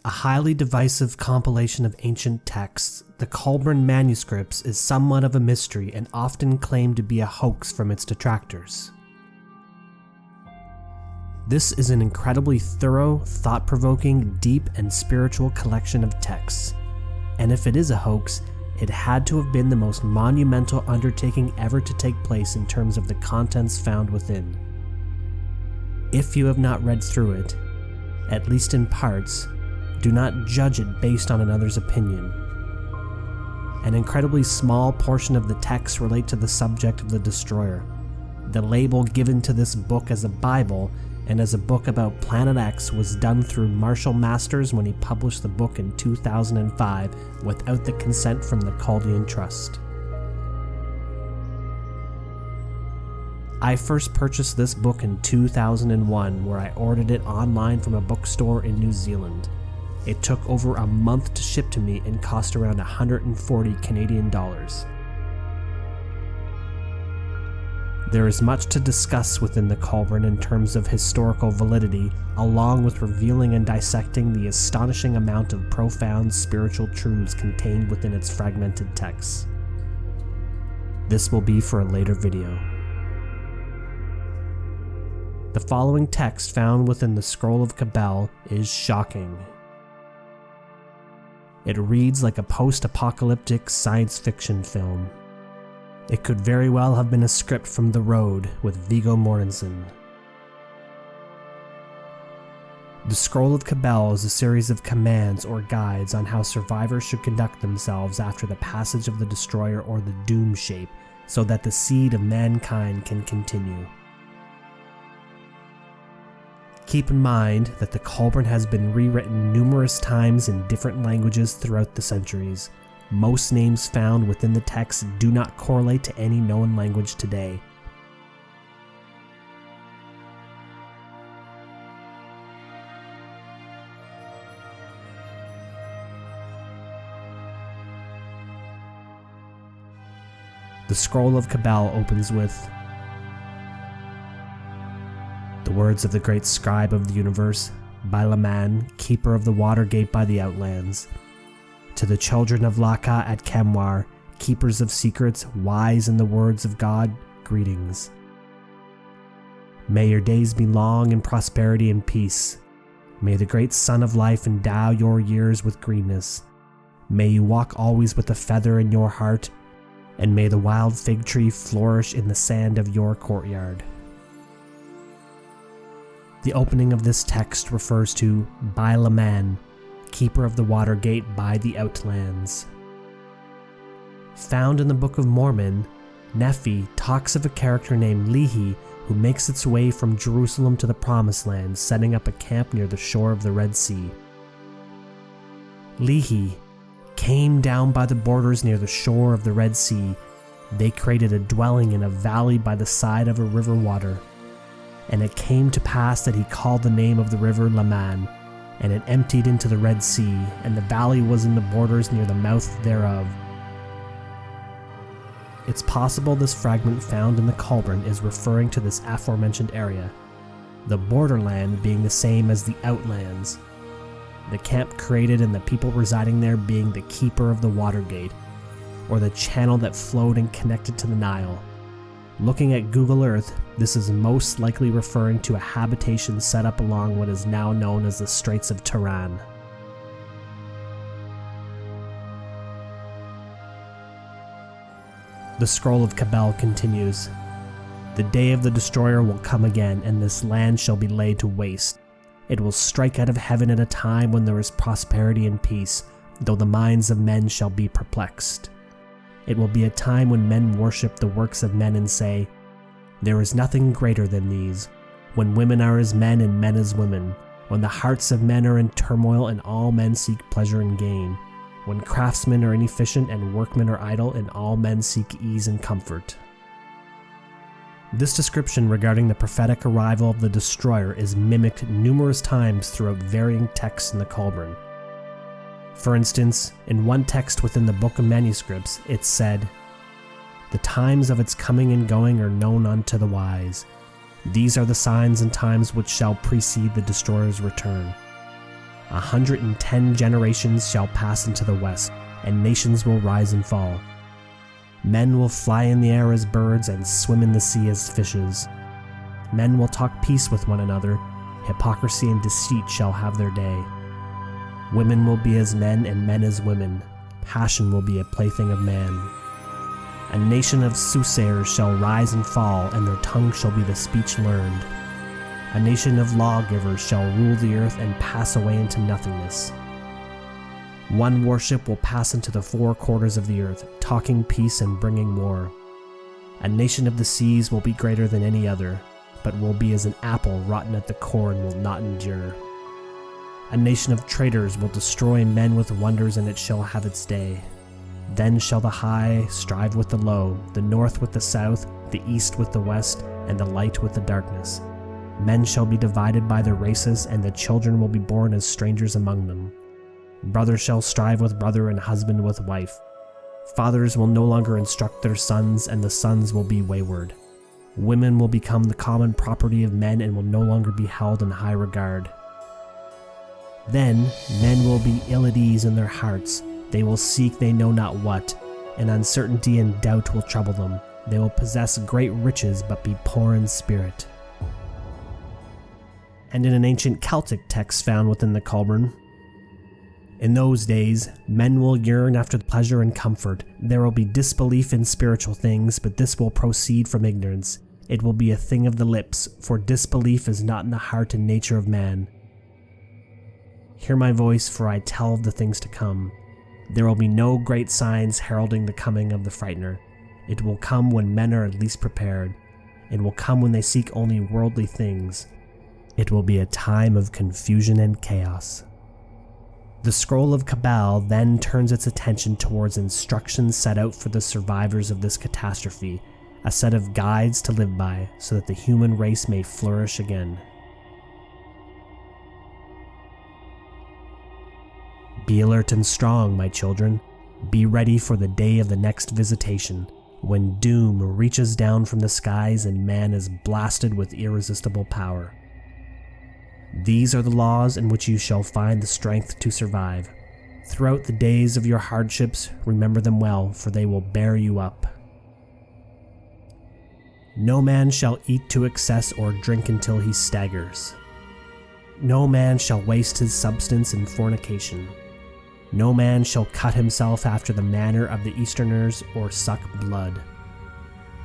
A highly divisive compilation of ancient texts, the Kolbrin Manuscripts is somewhat of a mystery and often claimed to be a hoax from its detractors. This is an incredibly thorough, thought-provoking, deep, and spiritual collection of texts, and if it is a hoax, it had to have been the most monumental undertaking ever to take place in terms of the contents found within. If you have not read through it, at least in parts, do not judge it based on another's opinion. An incredibly small portion of the texts relate to the subject of the destroyer. The label given to this book as a Bible and as a book about planetx was done through Marshall Masters when he published the book in 2005 without the consent from the Chaldean Trust. I first purchased this book in 2001 where I ordered it online from a bookstore in New Zealand. It took over a month to ship to me and cost around 140 Canadian dollars. There is much to discuss within the Kolbrin in terms of historical validity, along with revealing and dissecting the astonishing amount of profound spiritual truths contained within its fragmented texts. This will be for a later video. The following text found within the Scroll of Cabal is shocking. It reads like a post-apocalyptic science fiction film. It could very well have been a script from The Road with Viggo Mortensen. The Scroll of Cabal is a series of commands or guides on how survivors should conduct themselves after the passage of the Destroyer or the Doom Shape, so that the seed of mankind can continue. Keep in mind that the Kolbrin has been rewritten numerous times in different languages throughout the centuries. Most names found within the text do not correlate to any known language today. The Scroll of Cabal opens with the words of the great scribe of the universe, Bailaman, keeper of the water gate by the outlands. To the children of Laka at Kemwar, keepers of secrets, wise in the words of God, greetings. May your days be long in prosperity and peace. May the great Sun of Life endow your years with greenness. May you walk always with a feather in your heart, and may the wild fig tree flourish in the sand of your courtyard. The opening of this text refers to Bailaman, keeper of the water gate by the outlands. Found in the Book of Mormon, Nephi talks of a character named Lehi who makes its way from Jerusalem to the Promised Land, setting up a camp near the shore of the Red Sea. Lehi came down by the borders near the shore of the Red Sea. They created a dwelling in a valley by the side of a river water. And it came to pass that he called the name of the river Laman, and it emptied into the Red Sea, and the valley was in the borders near the mouth thereof. It's possible this fragment found in the Kolbrin is referring to this aforementioned area, the borderland being the same as the outlands, the camp created and the people residing there being the keeper of the water gate, or the channel that flowed and connected to the Nile. Looking at Google Earth, this is most likely referring to a habitation set up along what is now known as the Straits of Tiran. The Scroll of Cabal continues. The day of the Destroyer will come again, and this land shall be laid to waste. It will strike out of heaven at a time when there is prosperity and peace, though the minds of men shall be perplexed. It will be a time when men worship the works of men and say, there is nothing greater than these, when women are as men and men as women, when the hearts of men are in turmoil and all men seek pleasure and gain, when craftsmen are inefficient and workmen are idle and all men seek ease and comfort. This description regarding the prophetic arrival of the Destroyer is mimicked numerous times throughout varying texts in the Kolbrin. For instance, in one text within the Book of Manuscripts, it said, the times of its coming and going are known unto the wise. These are the signs and times which shall precede the Destroyer's return. 110 generations shall pass into the west, and nations will rise and fall. Men will fly in the air as birds and swim in the sea as fishes. Men will talk peace with one another. Hypocrisy and deceit shall have their day. Women will be as men and men as women. Passion will be a plaything of man. A nation of soothsayers shall rise and fall, and their tongue shall be the speech learned. A nation of lawgivers shall rule the earth and pass away into nothingness. One warship will pass into the four quarters of the earth, talking peace and bringing war. A nation of the seas will be greater than any other, but will be as an apple rotten at the core and will not endure. A nation of traitors will destroy men with wonders, and it shall have its day. Then shall the high strive with the low, the north with the south, the east with the west, and the light with the darkness. Men shall be divided by their races, and the children will be born as strangers among them. Brother shall strive with brother, and husband with wife. Fathers will no longer instruct their sons, and the sons will be wayward. Women will become the common property of men and will no longer be held in high regard. Then men will be ill at ease in their hearts. They will seek they know not what, and uncertainty and doubt will trouble them. They will possess great riches but be poor in spirit. And in an ancient Celtic text found within the Kolbrin, in those days, men will yearn after pleasure and comfort. There will be disbelief in spiritual things, but this will proceed from ignorance. It will be a thing of the lips, for disbelief is not in the heart and nature of man. Hear my voice, for I tell of the things to come. There will be no great signs heralding the coming of the frightener. It will come when men are at least prepared. It will come when they seek only worldly things. It will be a time of confusion and chaos. The scroll of Cabal then turns its attention towards instructions set out for the survivors of this catastrophe, a set of guides to live by so that the human race may flourish again. Be alert and strong, my children. Be ready for the day of the next visitation, when doom reaches down from the skies and man is blasted with irresistible power. These are the laws in which you shall find the strength to survive. Throughout the days of your hardships, remember them well, for they will bear you up. No man shall eat to excess or drink until he staggers. No man shall waste his substance in fornication. No man shall cut himself after the manner of the Easterners or suck blood.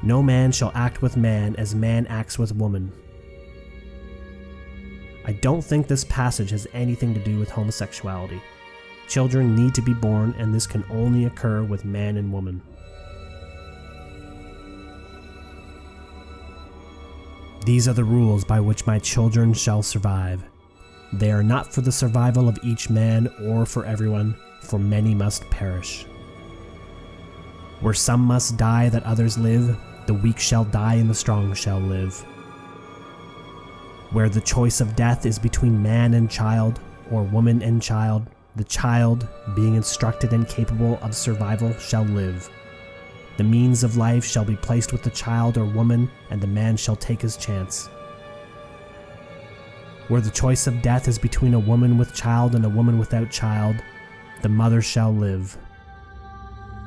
No man shall act with man as man acts with woman. I don't think this passage has anything to do with homosexuality. Children need to be born, and this can only occur with man and woman. These are the rules by which my children shall survive. They are not for the survival of each man or for everyone, for many must perish. Where some must die that others live, the weak shall die and the strong shall live. Where the choice of death is between man and child, or woman and child, the child, being instructed and capable of survival, shall live. The means of life shall be placed with the child or woman, and the man shall take his chance. Where the choice of death is between a woman with child and a woman without child, the mother shall live.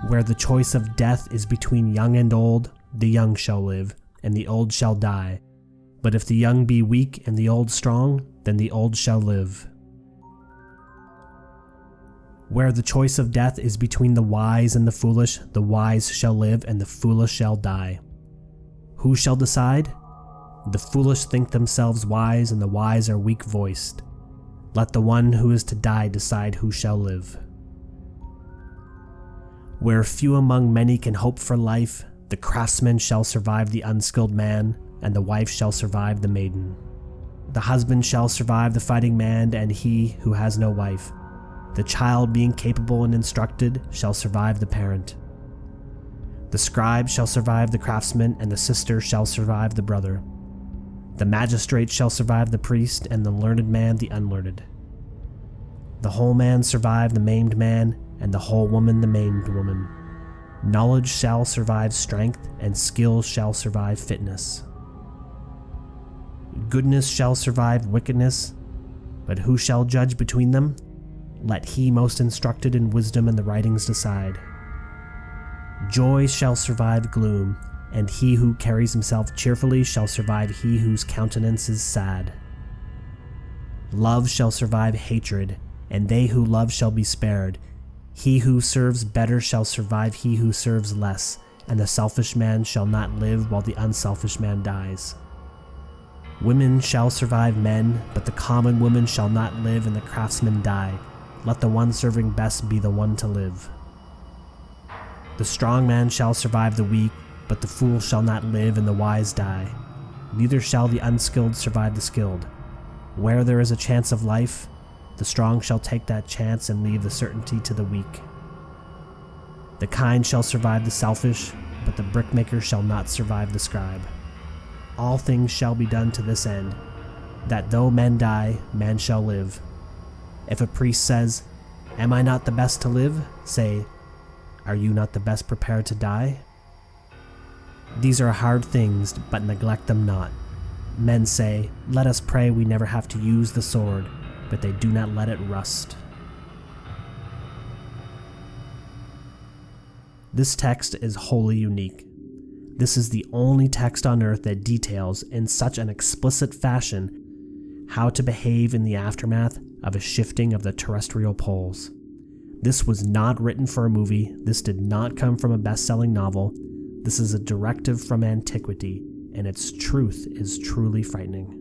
Where the choice of death is between young and old, the young shall live, and the old shall die. But if the young be weak and the old strong, then the old shall live. Where the choice of death is between the wise and the wise shall live and the foolish shall die. Who shall decide? The foolish think themselves wise and the wise are weak-voiced. Let the one who is to die decide who shall live. Where few among many can hope for life, the craftsman shall survive the unskilled man, and the wife shall survive the maiden. The husband shall survive the fighting man and he who has no wife. The child, being capable and instructed, shall survive the parent. The scribe shall survive the craftsman, and the sister shall survive the brother. The magistrate shall survive the priest, and the learned man the unlearned. The whole man survive the maimed man, and the whole woman the maimed woman. Knowledge shall survive strength, and skill shall survive fitness. Goodness shall survive wickedness, But who shall judge between them? Let he most instructed in wisdom and the writings decide. Joy shall survive gloom, and he who carries himself cheerfully shall survive he whose countenance is sad. Love shall survive hatred, and they who love shall be spared. He who serves better shall survive he who serves less, and the selfish man shall not live while the unselfish man dies. Women shall survive men, but the common woman shall not live and the craftsman die. Let the one serving best be the one to live. The strong man shall survive the weak, but the fool shall not live and the wise die. Neither shall the unskilled survive the skilled. Where there is a chance of life, the strong shall take that chance and leave the certainty to the weak. The kind shall survive the selfish, but the brickmaker shall not survive the scribe. All things shall be done to this end, that though men die, man shall live. If a priest says, "Am I not the best to live?" say, "Are you not the best prepared to die?" These are hard things, but neglect them not. Men say, "Let us pray we never have to use the sword," but they do not let it rust. This text is wholly unique. This is the only text on Earth that details, in such an explicit fashion, how to behave in the aftermath of a shifting of the terrestrial poles. This was not written for a movie. This did not come from a best-selling novel. This is a directive from antiquity, and its truth is truly frightening.